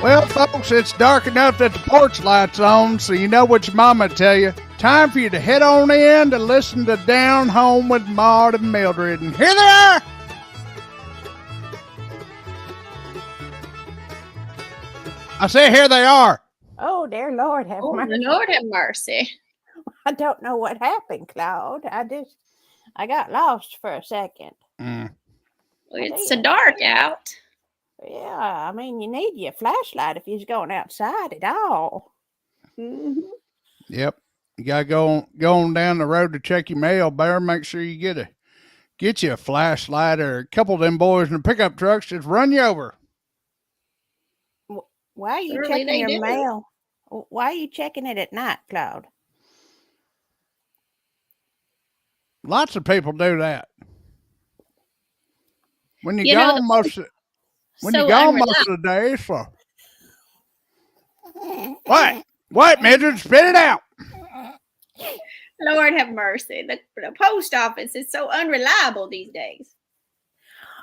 Well, folks, it's dark enough that the porch light's on, so you know what your mama tell you. Time for you to head on in to listen to Down Home with Maud and Mildred. And here they are! I say here they are. Oh, dear Lord, have mercy. Lord have mercy. I don't know what happened, Claude. I got lost for a second. Well, it's so dark out. Yeah, I mean, you need your flashlight if you're going outside at all. Mm-hmm. Yep. You gotta go on down the road to check your mail, Bear. Make sure you get you a flashlight, or a couple of them boys in the pickup trucks just run you over. Why are you Surely checking your do. mail? Why are you checking it at night, Claude? Lots of people do that. When You know, most of the day, so what, Midget? Spit it out. Lord have mercy. The post office is so unreliable these days.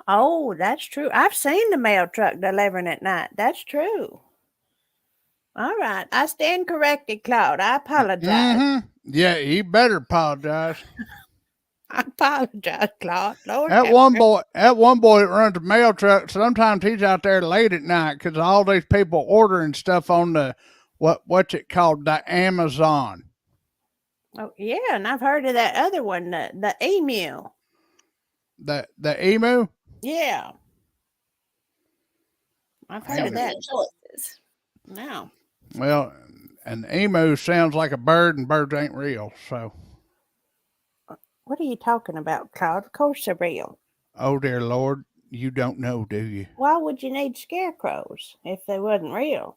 Oh, that's true. I've seen the mail truck delivering at night. That's true. All right. I stand corrected, Claude. I apologize. Mm-hmm. Yeah, you better apologize. I apologize, Claude. Lord That have one mercy. boy that runs the mail truck, sometimes he's out there late at night because all these people ordering stuff on the what's it called, the Amazon. Oh, yeah, and I've heard of that other one, the emu. The emu. Yeah, I've heard of that. Choices. No. Well, an emu sounds like a bird, and birds ain't real. So, What are you talking about, Claude? Of course they're real. oh dear Lord, you don't know, do you? Why would you need scarecrows if they wasn't real?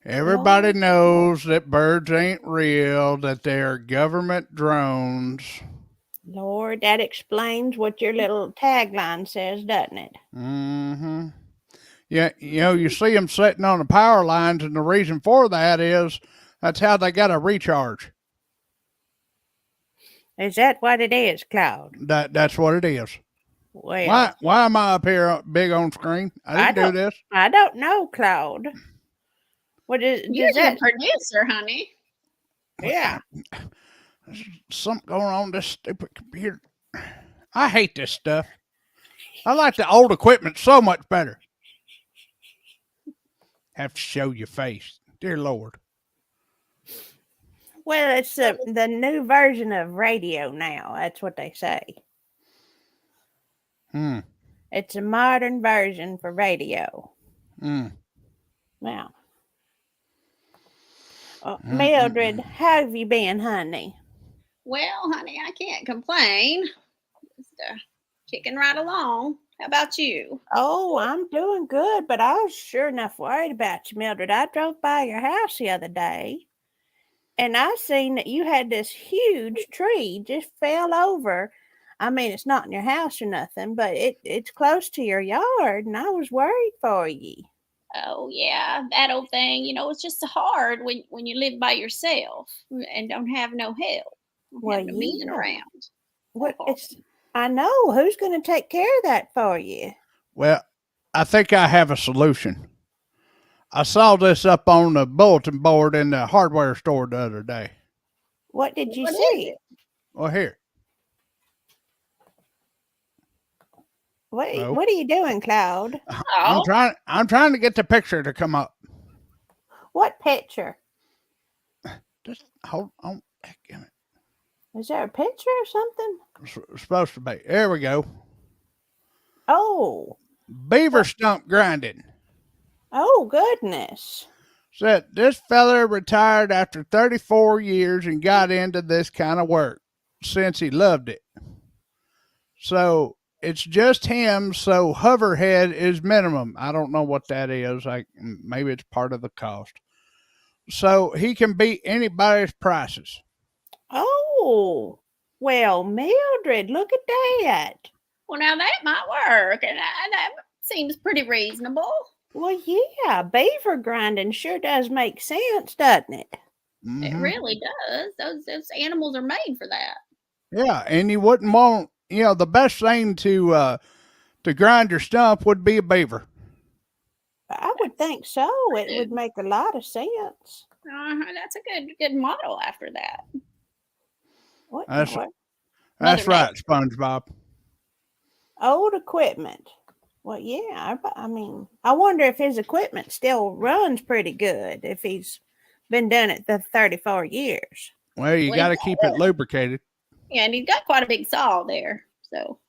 Everybody Lord. knows that birds ain't real, that they're government drones. Lord, that explains what your little tagline says, doesn't it? Mm-hmm. Yeah, you see them sitting on the power lines, and the reason for that is that's how they got to recharge. Is that what it is, Claude? That's what it is. Well, Why am I up here big on screen? I didn't do this. I don't know, Claude. What is You're that? the producer, honey. Yeah. There's something going on with this stupid computer. I hate this stuff. I like the old equipment so much better. Have to show your face, dear Lord. Well, it's the new version of radio now. That's what they say. It's a modern version for radio. Now, Mildred, how have you been, honey? Well, honey, I can't complain. Just kicking right along. How about you? Oh, I'm doing good, but I was sure enough worried about you, Mildred. I drove by your house the other day, and I seen that you had this huge tree just fell over. I mean, it's not in your house or nothing, but it's close to your yard, and I was worried for you. Oh yeah, that old thing. It's just hard when you live by yourself and don't have no help. Well, Have no men yeah. around. What I know. Who's going to take care of that for you? Well, I think I have a solution. I saw this up on the bulletin board in the hardware store the other day. What did you What is see? it? Well, here. What No. What are you doing, Claude? I'm trying to get the picture to come up. What picture? Just hold on. Damn it. Is there a picture or something? It's supposed to be. There we go. Oh. Beaver stump grinding. Oh, goodness. Said this fella retired after 34 years and got into this kind of work since he loved it. So it's just him, so hoverhead is minimum. I don't know what that is. Maybe it's part of the cost. So he can beat anybody's prices. Oh. Well, Mildred, look at that. Well, now that might work, and that seems pretty reasonable. Well, yeah, beaver grinding sure does make sense, doesn't it? Mm-hmm. It really does. Those animals are made for that. Yeah, and you wouldn't want, the best thing to grind your stump would be a beaver. I would think so. It would make a lot of sense. That's a good model after that. What in the That's world? that's Mother right, Nature. SpongeBob. Old equipment. Well, yeah. I mean, I wonder if his equipment still runs pretty good if he's been doing it the 34 years. Well, you Well, got to keep it lubricated. yeah, and he's got quite a big saw there, so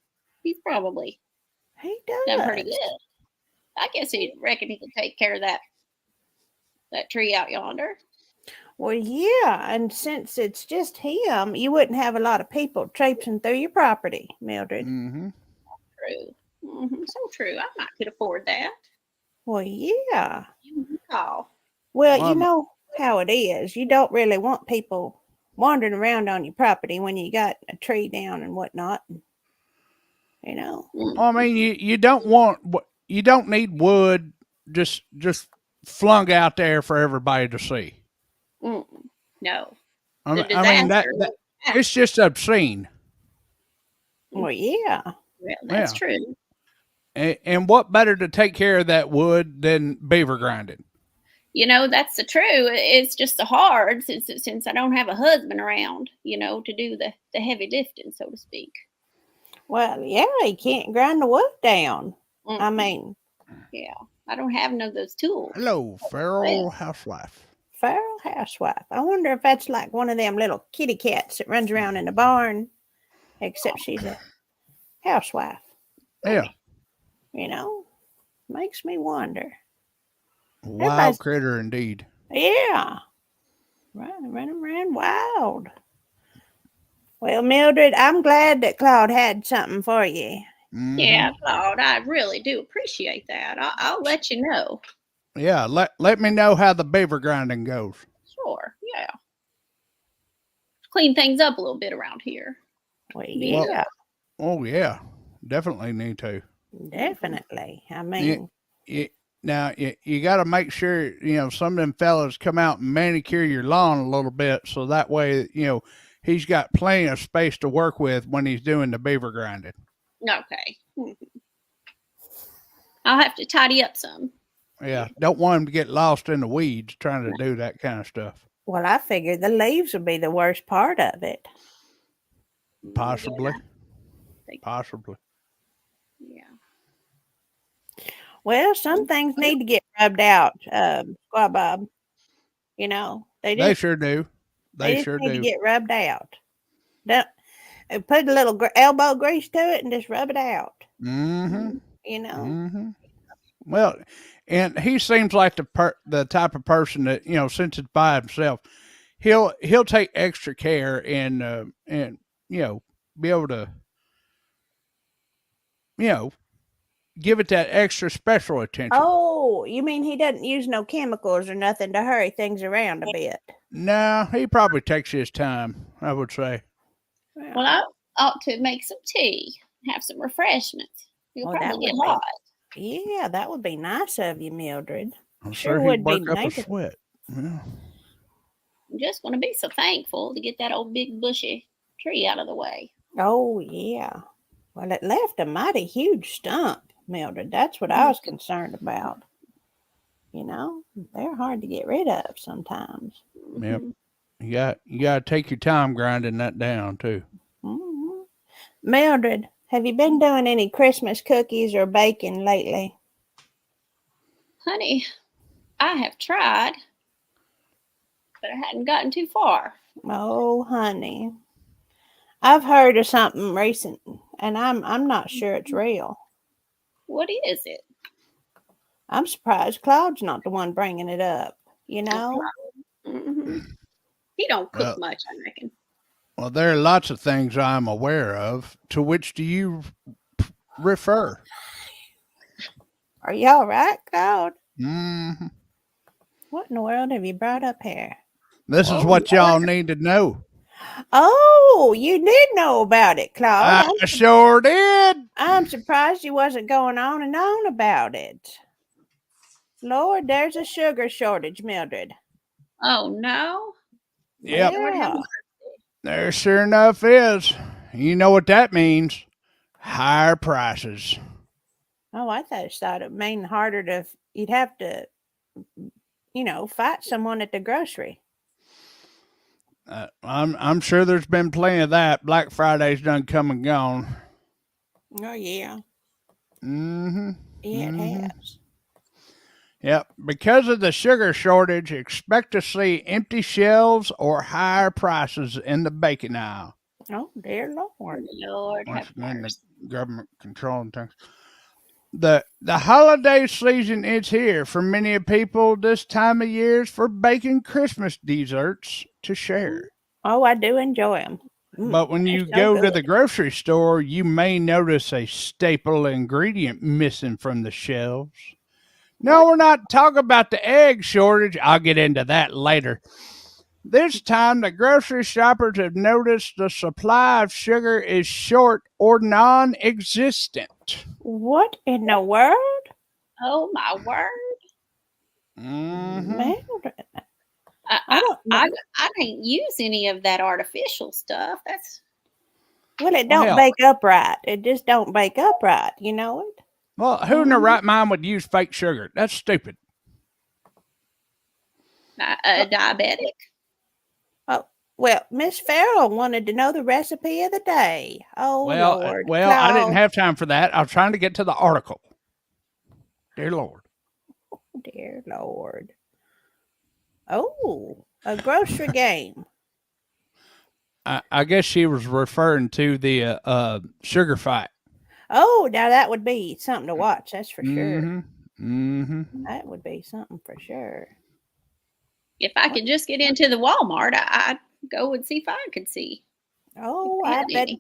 he's probably He done pretty does. good. I guess he reckon he could take care of that tree out yonder. Well, yeah. And since it's just him, you wouldn't have a lot of people traipsing through your property, Mildred. Mm-hmm. True. So true. I might could afford that. Well, yeah. Call. Well, you Well, know how it is. You don't really want people wandering around on your property when you got a tree down and whatnot. You know. I mean, you don't you don't need wood just flung out there for everybody to see. Mm, no. I The mean, I mean disaster. that it's just obscene. Well, yeah. Well, that's Yeah. true. And what better to take care of that wood than beaver grinding? That's the true. It's just so hard since I don't have a husband around, to do the heavy lifting, so to speak. Well, yeah, you can't grind the wood down. Mm, I mean, yeah, I don't have none of those tools. Hello, feral housewife. feral housewife. I wonder if that's like one of them little kitty cats that runs around in the barn, except she's a housewife. Yeah, You know, makes me wonder. wild Everybody's, critter indeed. yeah, running around wild. Well, Mildred, I'm glad that Claude had something for you. Mm-hmm. Yeah, Claude, I really do appreciate that. I'll let you know. Yeah, let me know how the beaver grinding goes. Sure, yeah. Clean things up a little bit around here. Well, Yeah. yeah, Oh yeah, definitely need to. definitely. I mean, Now you got to make sure some of them fellas come out and manicure your lawn a little bit, so that way he's got plenty of space to work with when he's doing the beaver grinding. Okay. I'll have to tidy up some. Yeah, don't want him to get lost in the weeds trying to do that kind of stuff. well, I figured the leaves would be the worst part of it. Possibly, Yeah. possibly. Yeah. Well, some things need to get rubbed out, Squaw Bob. They They just sure do. they They just sure need to do. get rubbed out. Don't put a little elbow grease to it and just rub it out. Mm-hmm. You know. Mm-hmm. Well, and he seems like the type of person that since it's by himself, he'll take extra care and be able to give it that extra special attention. Oh, you mean he doesn't use no chemicals or nothing to hurry things around a bit? No, he probably takes his time, I would say. Well, I ought to make some tea, have some refreshments. You'll Oh, that probably get would be- hot. Yeah, that would be nice of you, Mildred. I'm Sure sure would he'd be work up a nice. sweat. Yeah. I'm just going to be so thankful to get that old big bushy tree out of the way. Oh, yeah. Well, it left a mighty huge stump, Mildred. That's what I was concerned about. They're hard to get rid of sometimes. Yep. Mhm. You got to take your time grinding that down too. Mhm. Mildred, have you been doing any Christmas cookies or baking lately? Honey, I have tried, but I hadn't gotten too far. Oh, honey. I've heard of something recent, and I'm not sure it's real. What is it? I'm surprised Cloud's not the one bringing it up, you know? Hmm. He don't cook Well, much, I reckon. well, there are lots of things I'm aware of. To which do you refer? Are you all right, Cloud? Mm-hmm. What in the world have you brought up here? This is what y'all need to know. Oh, you did know about it, Claude. I sure did. I'm surprised you wasn't going on and on about it. Lord, there's a sugar shortage, Mildred. Oh, no? Yep. Yeah. There sure enough is. You know what that means? Higher prices. Oh, I thought it made harder to. You'd have to, fight someone at the grocery. I'm sure there's been plenty of that. Black Friday's done come and gone. Oh yeah, Mm-hmm. yeah, it Mm-hmm. has. Yep. Because of the sugar shortage, expect to see empty shelves or higher prices in the baking aisle. Oh dear Lord. Lord Once have again, mercy. the government controlling things. The holiday season is here. For many people, this time of year is for baking Christmas desserts to share. Oh, I do enjoy them. But when They're you so go to good. the grocery store, you may notice a staple ingredient missing from the shelves. No, What? we're not talking about the egg shortage. I'll get into that later. This time, the grocery shoppers have noticed the supply of sugar is short or non existent. What in the world? Oh my word! Mm-hmm. Man, I I I, don't know. I can't use any of that artificial stuff. That's Well, it Well, don't hell. bake up right. It just don't bake up right. You know it. Well, who in their Mhm. right mind would use fake sugar? That's stupid. a diabetic. Oh, well, Miss Farrell wanted to know the recipe of the day. Oh Lord, Well, I didn't Claude, have time for that. I was trying to get to the article. Dear Lord. dear Lord. Oh, a grocery game. I guess she was referring to the sugar fight. Oh, now that would be something to watch. That's for sure. Mm-hmm. Mm-hmm. That would be something for sure. If I What? could just get into the Walmart, I'd go and see if I could see. Oh, If I they had bet any.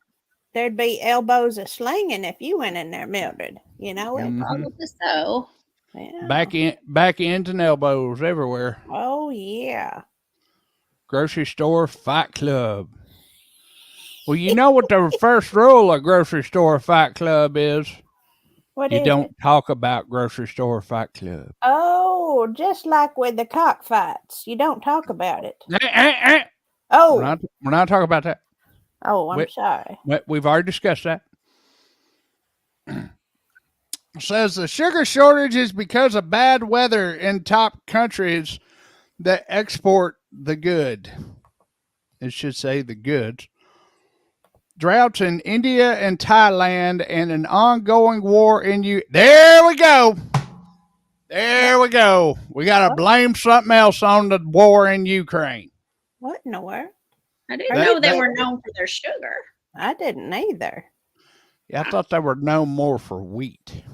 there'd be elbows a slinging if you went in there, Mildred. You know it. Mhm. Probably so. Yeah. Back ends and elbows everywhere. Oh yeah. Grocery store fight club. Well, you know what the first rule of grocery store fight club is? What You is don't it? talk about grocery store fight club. Oh, just like with the cockfights, you don't talk about it. Eh, eh, eh. Oh, We're not talking about that. oh, I'm We, sorry. we've already discussed that. Says the sugar shortage is because of bad weather in top countries that export the good. It should say the goods. Droughts in India and Thailand and an ongoing war in There we go. There we go. We got to What? blame something else on the war in Ukraine. What in the world? I didn't Are you know they were serious? known for their sugar. I didn't either. Yeah, I thought they were known more for wheat.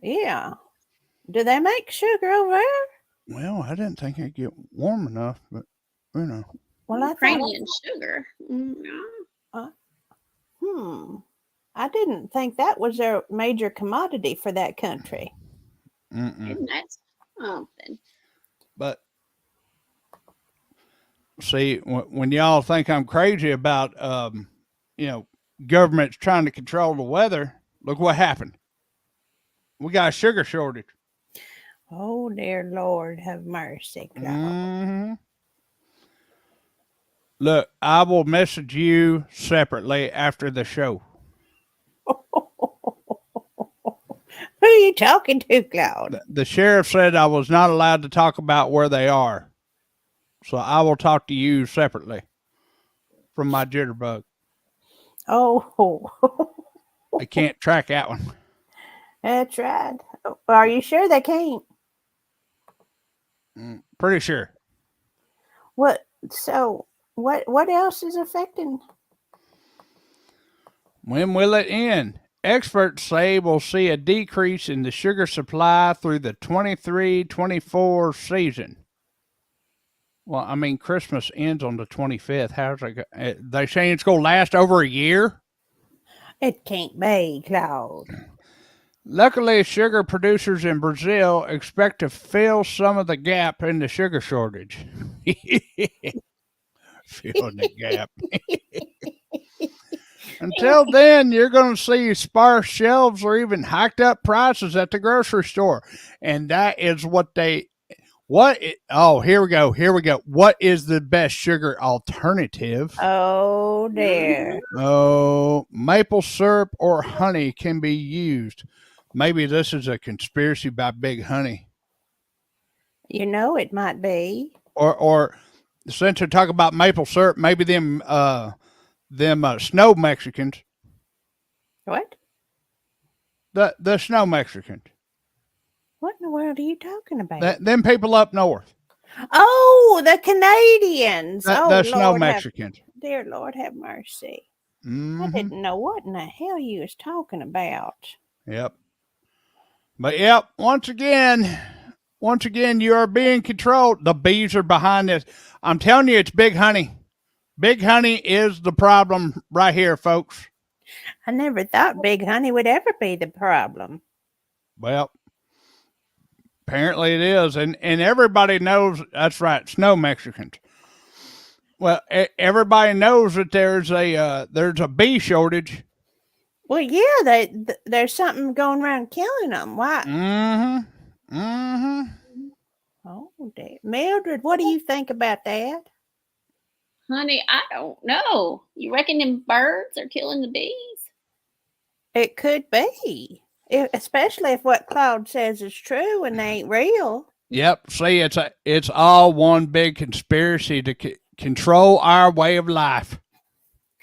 Yeah. Do they make sugar over there? Well, I didn't think it'd get warm enough, but you know. Well, I thought. Ukrainian sugar. No. I didn't think that was their major commodity for that country. Isn't that something? But see, when y'all think I'm crazy about, governments trying to control the weather, look what happened. We got a sugar shortage. Oh, dear Lord, have mercy, Claude. Mm-hmm. Look, I will message you separately after the show. Who are you talking to, Claude? The sheriff said I was not allowed to talk about where they are. So I will talk to you separately from my jitterbug. Oh, They can't track that one. that's right. Are you sure they can't? Pretty sure. What? So, what else is affecting? When will it end? Experts say we'll see a decrease in the sugar supply through the 23-24 season. Well, I mean, Christmas ends on the 25th. How's it go? They saying it's going to last over a year? It can't be, Claude. Luckily, sugar producers in Brazil expect to fill some of the gap in the sugar shortage. Filling the gap. Until then, you're going to see sparse shelves or even hiked up prices at the grocery store. And that is here we go. What is the best sugar alternative? Oh, dear. Oh, maple syrup or honey can be used. maybe this is a conspiracy by Big Honey. You know it might be. Or since they're talking about maple syrup, maybe them snow Mexicans, What? the snow Mexicans, What in the world are you talking about? them people up north, Oh, the Canadians. Oh, the snow Lord have, Mexicans. dear Lord have mercy. I Mm-hmm. didn't know what in the hell you was talking about. Yep. But yep, once again, you are being controlled. The bees are behind this. I'm telling you, it's Big Honey. Big Honey is the problem right here, folks. I never thought Big Honey would ever be the problem. Well, apparently it is, and everybody knows that's right. Snow Mexicans. Well, everybody knows that there's a bee shortage. Well, yeah, there's something going around killing them. Why? Mm-hmm. Mm-hmm. Oh, dear. Mildred, what do you think about that? Honey, I don't know. You reckon them birds are killing the bees? It could be, especially if what Claude says is true and they ain't real. Yep. See, it's all one big conspiracy to control our way of life.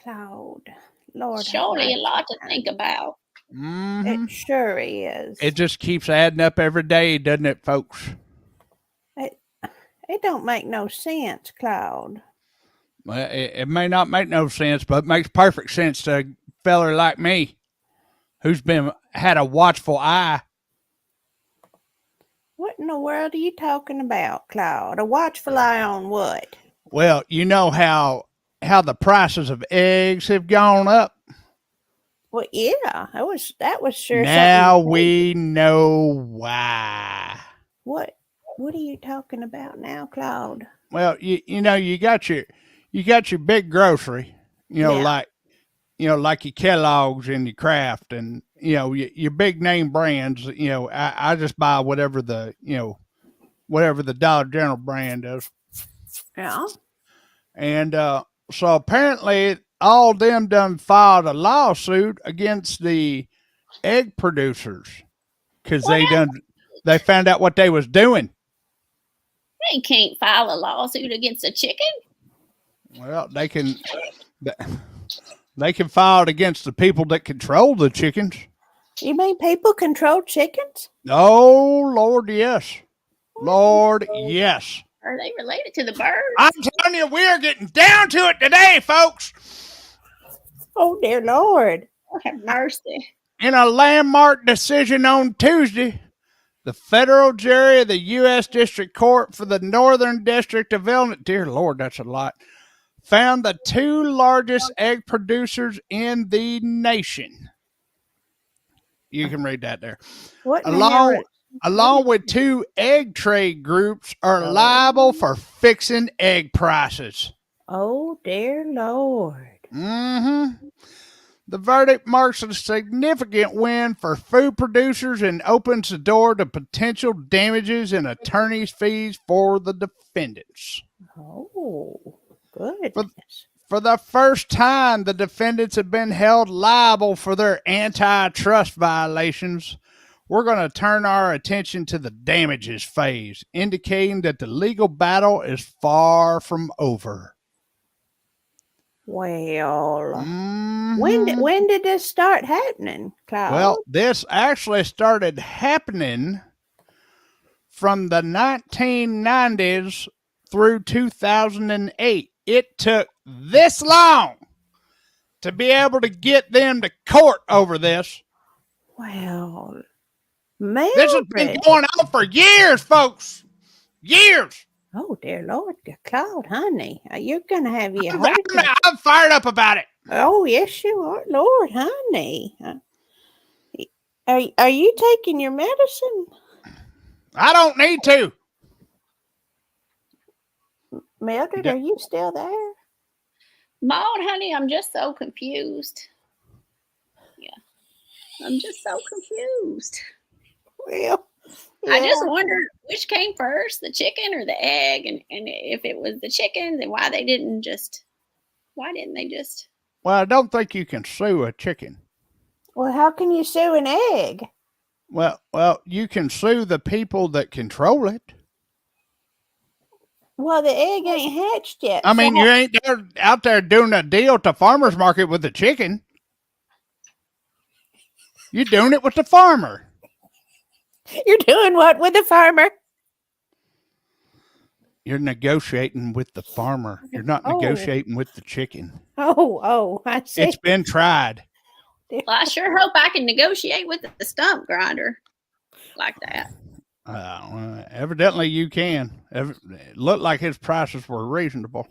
Claude, Lord, Surely a lot to think about. Mm-hmm. It sure is. It just keeps adding up every day, doesn't it, folks? It don't make no sense, Claude. Well, it may not make no sense, but it makes perfect sense to a feller like me, who's had a watchful eye. What in the world are you talking about, Claude? A watchful eye on what? Well, you know how the prices of eggs have gone up. Well, yeah, that was sure. Now we know why. What are you talking about now, Claude? Well, you know you got your big grocery, like your Kellogg's and your Kraft and your big name brands. I just buy whatever the Dollar General brand is. Yeah. And so apparently all them done filed a lawsuit against the egg producers because they found out what they was doing. They can't file a lawsuit against a chicken. Well, they can file it against the people that control the chickens. You mean people control chickens? Oh, Lord, yes. Lord, yes. Are they related to the birds? I'm telling you, we're getting down to it today, folks. Oh, dear Lord. Oh, have mercy. In a landmark decision on Tuesday, the federal jury of the U.S. District Court for the Northern District of Illinois, dear Lord, that's a lot, found the two largest egg producers in the nation. You can read that there. What along with two egg trade groups are liable for fixing egg prices. Oh, dear Lord. Mm-hmm. The verdict marks a significant win for food producers and opens the door to potential damages and attorney's fees for the defendants. Oh, goodness. For the first time, the defendants have been held liable for their antitrust violations. We're going to turn our attention to the damages phase, indicating that the legal battle is far from over. Well, mm-hmm. when did this start happening, Claude? Well, this actually started happening from the 1990s through 2008. It took this long to be able to get them to court over this. Well, this has been going on for years, folks. Years. Oh, dear Lord, Claude, honey, you're going to have your I'm fired up about it. Oh, yes, you are. Lord, honey. Are you taking your medicine? I don't need to. Mildred, are you still there? Maud, honey, I'm just so confused. Yeah. I'm just so confused. Well, yeah. I just wondered which came first, the chicken or the egg, and if it was the chicken, then why didn't they just? Well, I don't think you can sue a chicken. Well, how can you sue an egg? Well, you can sue the people that control it. Well, the egg ain't hatched yet. I So mean, you ain't out there doing a deal at the farmer's market with the chicken. You're doing it with the farmer. you're doing what with the farmer? You're negotiating with the farmer. You're not Oh. negotiating with the chicken. Oh, I see. It's been tried. Well, I sure hope I can negotiate with the stump grinder like that. Evidently, you can. It looked like his prices were reasonable.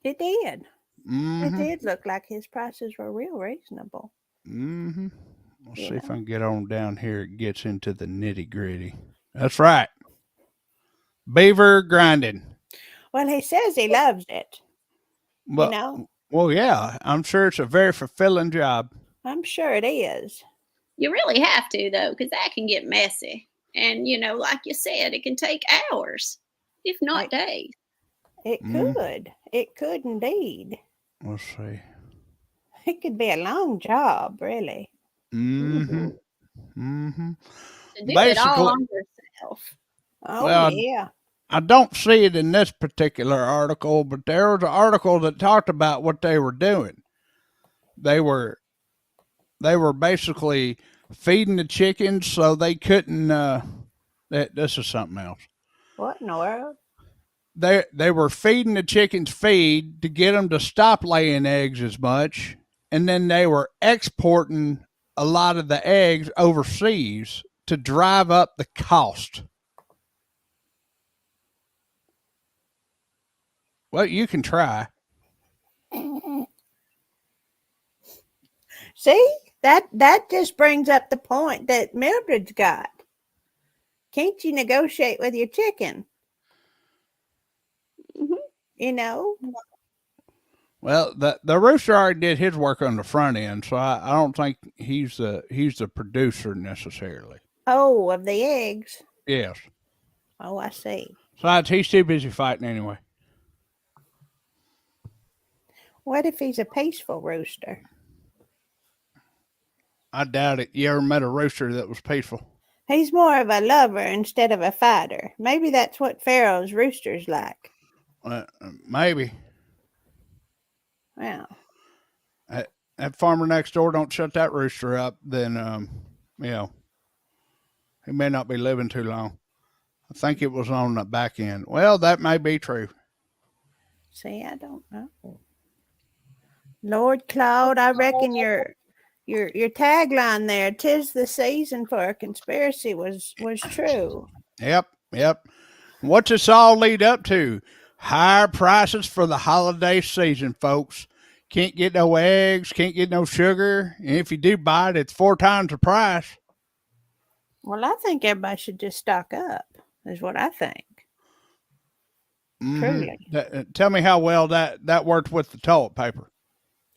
It did. Mm-hmm. It did look like his prices were real reasonable. Mm-hmm. Let's You see if I know. can get on down here. It gets into the nitty gritty. That's right. Beaver grinding. Well, he says he loves it. But, You know, well, yeah, I'm sure it's a very fulfilling job. I'm sure it is. You really have to, though, because that can get messy. And, like you said, it can take hours, if not Like- days. It could. It could indeed. Let's see. It could be a long job, really. Mm-hmm. Mm-hmm. To do it Basically, all on yourself. Oh, Well, yeah. I don't see it in this particular article, but there was an article that talked about what they were doing. They were basically feeding the chickens so they couldn't. This is something else. What in the world? They were feeding the chickens feed to get them to stop laying eggs as much, and then they were exporting a lot of the eggs overseas to drive up the cost. Well, you can try. See, that just brings up the point that Mildred's got. Can't you negotiate with your chicken? Mhm. You know? Well, the rooster already did his work on the front end, so I don't think he's the producer necessarily. Oh, of the eggs. Yes. Oh, I see. Besides, he's too busy fighting anyway. What if he's a peaceful rooster? I doubt it. You ever met a rooster that was peaceful? He's more of a lover instead of a fighter. Maybe that's what Pharaoh's rooster's like. Maybe. Wow. That farmer next door don't shut that rooster up, then he may not be living too long. I think it was on the back end. Well, that may be true. See, I don't know. Lord Claude, I reckon your tagline there, "'Tis the season for a conspiracy," was true. Yep. What's this all lead up to? Higher prices for the holiday season, folks. Can't get no eggs, can't get no sugar. And if you do buy it, it's 4 times the price. Well, I think everybody should just stock up, is what I think. Truly. Tell me how well that worked with the toilet paper.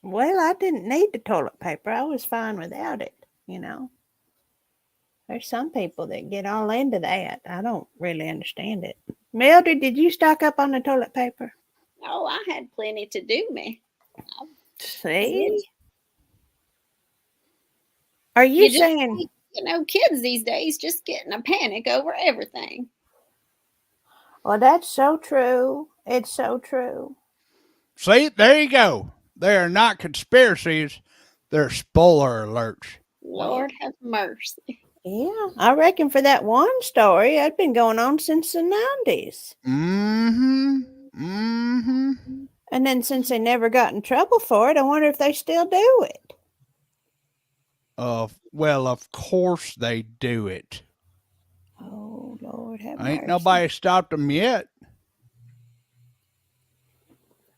Well, I didn't need the toilet paper. I was fine without it, There's some people that get all into that. I don't really understand it. Mildred, did you stock up on the toilet paper? Oh, I had plenty to do me. See? Are you You just saying... see, kids these days just getting a panic over everything. Well, that's so true. It's so true. See, there you go. They are not conspiracies. They're spoiler alerts. Lord have mercy. Yeah, I reckon for that one story, it's been going on since the 90s. And then since they never got in trouble for it, I wonder if they still do it. Well, of course they do it. Oh, Lord have mercy. Ain't nobody stopped them yet.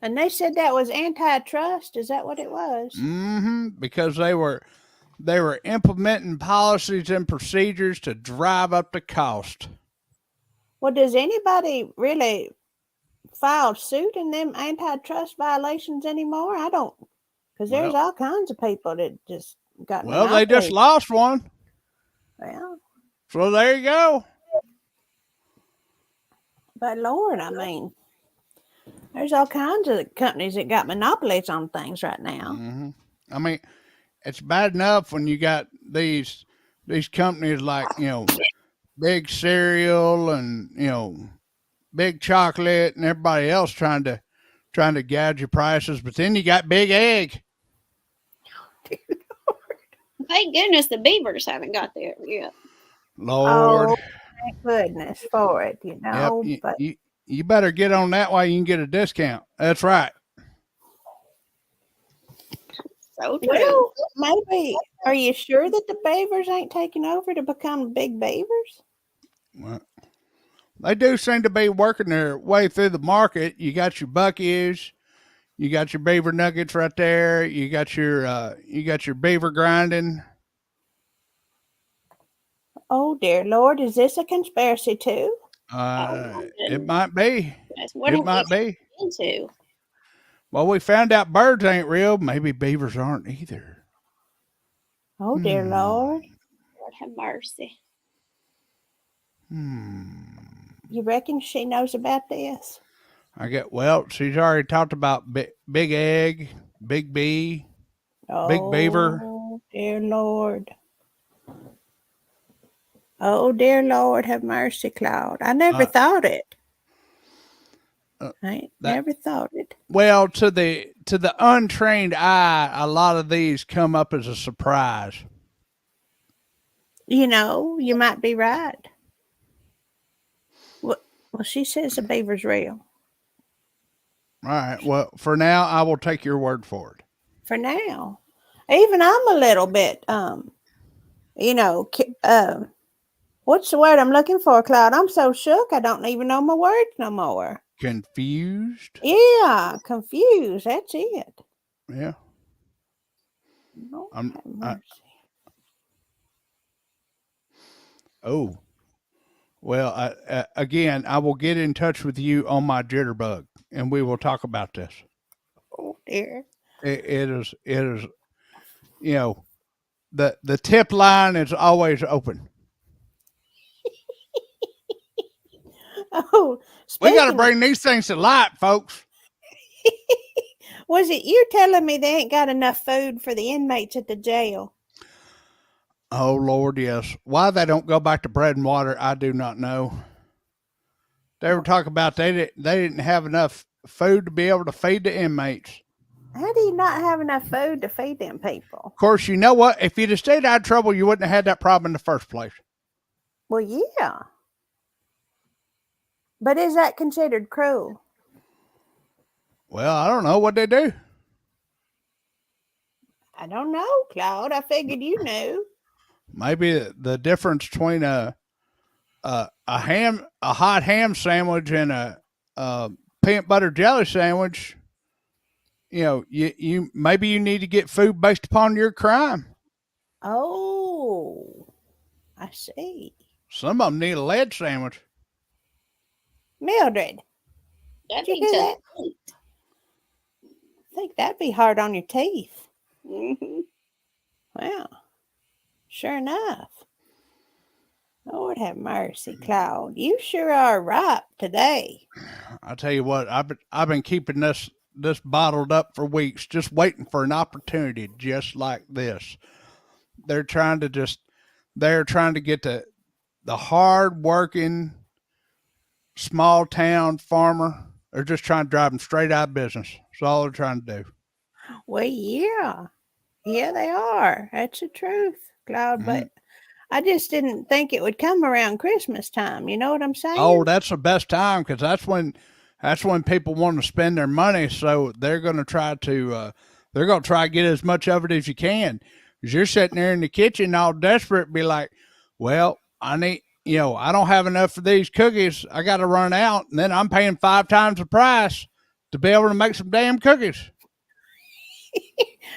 And they said that was antitrust. Is that what it was? Because they were implementing policies and procedures to drive up the cost. Well, does anybody really file suit in them antitrust violations anymore? I don't, because there's all kinds of people that just got they just lost one. Well, so there you go. But Lord, I mean, there's all kinds of companies that got monopolies on things right now. I mean, it's bad enough when you got these these companies like, Big Cereal and, Big Chocolate and everybody else trying to gouge your prices. But then you got Big Egg. Thank goodness the beavers haven't got there yet. Lord. Oh, thank goodness for it, Yep. but You better get on that while you can get a discount. That's right. So true. well, maybe. Are you sure that the beavers ain't taking over to become big beavers? Well, they do seem to be working their way through the market. You got your Bucky's, you got your beaver nuggets right there. You got your beaver grinding. Oh dear Lord, is this a conspiracy too? It might be. What It might be. into? Well, we found out birds ain't real. Maybe beavers aren't either. Oh dear Lord. Lord have mercy. You reckon she knows about this? She's already talked about Big Egg, Big B, Big Beaver. Oh dear Lord. Oh dear Lord, have mercy, Claude. I never thought it. I never thought it. Well, to the untrained eye, a lot of these come up as a surprise. You might be right. Well, she says the beaver's real. All right. Well, for now, I will take your word for it. For now. Even I'm a little bit, what's the word I'm looking for, Claude? I'm so shook I don't even know my words no more. Confused? Yeah, confused. That's it. Yeah. Lord have mercy. Oh. Well, again, I will get in touch with you on my jitterbug, and we will talk about this. Oh dear. It is. The tip line is always open. Oh, we got to bring these things to light, folks. Was it you telling me they ain't got enough food for the inmates at the jail? Oh, Lord, yes. Why they don't go back to bread and water, I do not know. They were talking about they didn't have enough food to be able to feed the inmates. How do you not have enough food to feed them people? Of course, you know what? If you'd have stayed out of trouble, you wouldn't have had that problem in the first place. Well, yeah. But is that considered cruel? Well, I don't know what they do. I don't know, Claude. I figured you knew. Maybe the difference between a hot ham sandwich and a peanut butter jelly sandwich, you maybe you need to get food based upon your crime. Oh, I see. Some of them need a lead sandwich. Mildred, That'd did be you hear tough. that? I think that'd be hard on your teeth. Mm-hmm. Wow. Sure enough. Lord have mercy, Claude. You sure are ripe today. I tell you what, I've been keeping this bottled up for weeks, just waiting for an opportunity just like this. They're trying to get the hard working small town farmer. They're just trying to drive them straight out of business. That's all they're trying to do. Well, yeah. Yeah, they are. That's the truth, Claude. But I just didn't think it would come around Christmas time. You know what I'm saying? Oh, that's the best time because that's when people want to spend their money. So they're going to try to get as much of it as you can. Because you're sitting there in the kitchen all desperate, be like, well, I don't have enough for these cookies. I got to run out, and then I'm paying 5 times the price to be able to make some damn cookies.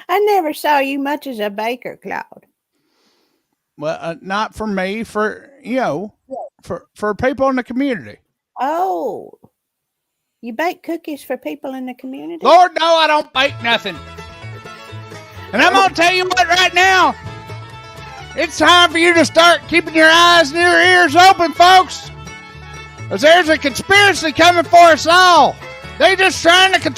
I never saw you much as a baker, Claude. Well, not for me, for people in the community. Oh, you bake cookies for people in the community? Lord, no, I don't bake nothing. And I'm going to tell you what right now, it's time for you to start keeping your eyes and your ears open, folks. Because there's a conspiracy coming for us all. They're just trying to control